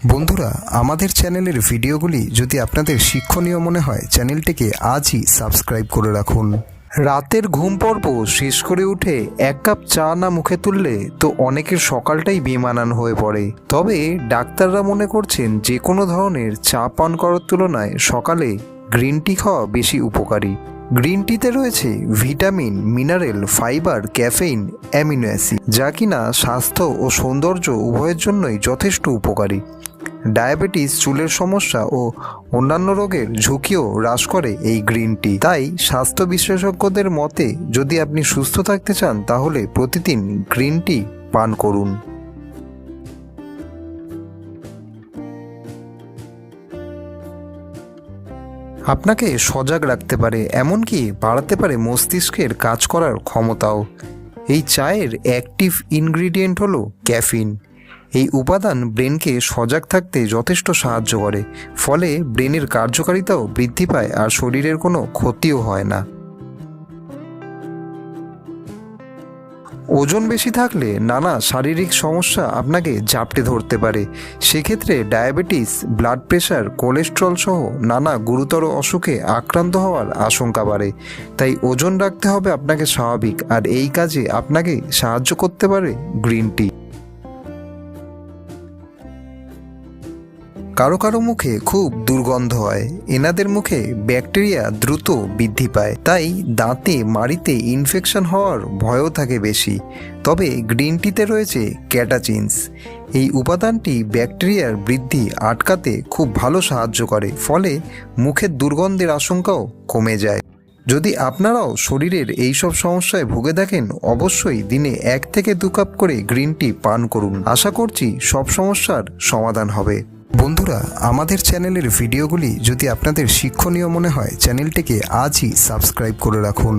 বন্ধুরা, আমাদের চ্যানেলের ভিডিওগুলি যদি আপনাদের শিক্ষণীয় মনে হয় চ্যানেলটিকে আজই সাবস্ক্রাইব করে রাখুন। রাতের ঘুম পর্ব শেষ করে উঠে এক কাপ চা না মুখে তুললে তো অনেকের সকালটাই বেমানান হয়ে পড়ে। তবে ডাক্তাররা মনে করছেন যে কোনো ধরনের চা পান করার তুলনায় সকালে গ্রিন টি খাওয়া বেশি উপকারী। গ্রিন টিতে রয়েছে vitamin, mineral, fibre, caffeine, amino acid, যা কিনা স্বাস্থ্য ও সৌন্দর্য উভয়ের জন্যই যথেষ্ট উপকারী। ডায়াবেটিস, চুলের সমস্যা ও অন্যান্য রোগের ঝুঁকিও হ্রাস করে এই গ্রিন টি। তাই স্বাস্থ্য বিশেষজ্ঞদের মতে যদি আপনি সুস্থ থাকতে চান তাহলে প্রতিদিন গ্রিন টি পান করুন। আপনাকে সজাগ রাখতে পারে, এমনকি বাড়াতে পারে মস্তিষ্কের কাজ করার ক্ষমতাও। এই চায়ের অ্যাক্টিভ ইনগ্রিডিয়েন্ট হলো ক্যাফিন। এই উপাদান ব্রেনকে সজাগ থাকতে যথেষ্ট সাহায্য করে, ফলে ব্রেনের কার্যকারিতাও বৃদ্ধি পায় আর শরীরের কোনো ক্ষতিও হয় না। ওজন বেশি থাকলে নানা শারীরিক সমস্যা আপনাকে জাপটে ধরতে পারে। সেক্ষেত্রে ডায়াবেটিস, ব্লাড প্রেশার, কোলেস্ট্রল সহ নানা গুরুতর অসুখে আক্রান্ত হওয়ার আশঙ্কা বাড়ে। তাই ওজন রাখতে হবে আপনাকে স্বাভাবিক, আর এই কাজে আপনাকে সাহায্য করতে পারে গ্রিন টি। কারো কারো মুখে খুব দুর্গন্ধ হয়, এনাদের মুখে ব্যাকটেরিয়া দ্রুত বৃদ্ধি পায়, তাই দাঁতে মাড়িতে ইনফেকশন হওয়ার ভয়ও থাকে বেশি। তবে গ্রিন টিতে রয়েছে ক্যাটাচিনস। এই উপাদানটি ব্যাকটেরিয়ার বৃদ্ধি আটকাতে খুব ভালো সাহায্য করে, ফলে মুখের দুর্গন্ধের আশঙ্কাও কমে যায়। যদি আপনারাও শরীরের এইসব সমস্যায় ভুগে থাকেন, অবশ্যই দিনে 1 থেকে 2 কাপ করে গ্রিন টি পান করুন। আশা করছি সব সমস্যার সমাধান হবে। বন্ধুরা, আমাদের চ্যানেলের ভিডিওগুলি যদি আপনাদের শিক্ষণীয় মনে হয় চ্যানেলটিকে আজই সাবস্ক্রাইব করে রাখুন।